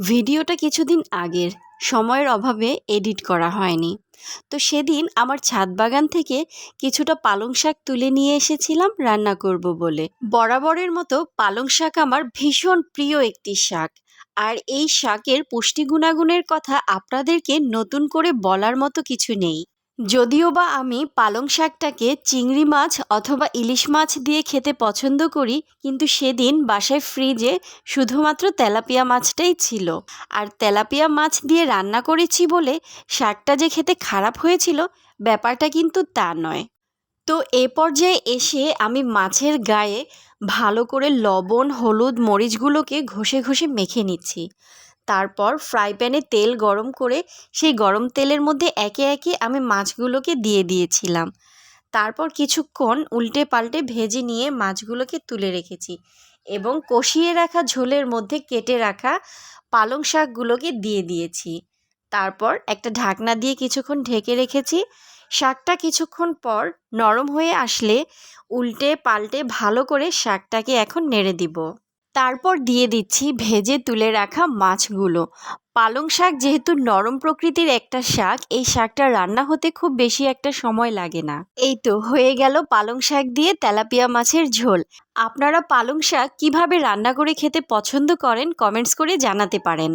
ভিডিওটা কিছুদিন আগের, সময়ের অভাবে এডিট করা হয়নি। তো সেদিন আমার ছাদ বাগান থেকে কিছুটা পালং শাক তুলে নিয়ে এসেছিলাম রান্না করব বলে। বরাবরের মতো পালং শাক আমার ভীষণ প্রিয় একটি শাক। আর এই শাকের পুষ্টি গুণাগুণের কথা আপনাদেরকে নতুন করে বলার মতো কিছু নেই। যদিও বা আমি পালং শাকটাকে চিংড়ি মাছ অথবা ইলিশ মাছ দিয়ে খেতে পছন্দ করি, কিন্তু সেদিন বাসায় ফ্রিজে শুধুমাত্র তেলাপিয়া মাছটাই ছিল। আর তেলাপিয়া মাছ দিয়ে রান্না করেছি বলে শাকটা যে খেতে খারাপ হয়েছিল, ব্যাপারটা কিন্তু তা নয়। তো এ পর্যায়ে এসে আমি মাছের গায়ে ভালো করে লবণ, হলুদ, মরিচগুলোকে ঘষে ঘষে মেখে নিচ্ছি। তারপর ফ্রাই প্যানে তেল গরম করে সেই গরম তেলের মধ্যে একে একে আমি মাছগুলোকে দিয়ে দিয়েছিলাম। তারপর কিছুক্ষণ উল্টে পাল্টে ভেজে নিয়ে মাছগুলোকে তুলে রেখেছি এবং কষিয়ে রাখা ঝোলের মধ্যে কেটে রাখা পালং শাকগুলোকে দিয়ে দিয়েছি। তারপর একটা ঢাকনা দিয়ে কিছুক্ষণ ঢেকে রেখেছি। শাকটা কিছুক্ষণ পর নরম হয়ে আসলে উল্টে পাল্টে ভালো করে শাকটাকে এখন নেড়ে দিব। তারপর দিয়ে দিচ্ছি ভেজে তুলে রাখা মাছগুলো। পালং শাক যেহেতু নরম প্রকৃতির একটা শাক, এই শাকটা রান্না হতে খুব বেশি একটা সময় লাগে না। এই তো হয়ে গেল পালং শাক দিয়ে তেলাপিয়া মাছের ঝোল। আপনারা পালং শাক কিভাবে রান্না করে খেতে পছন্দ করেন কমেন্টস করে জানাতে পারেন।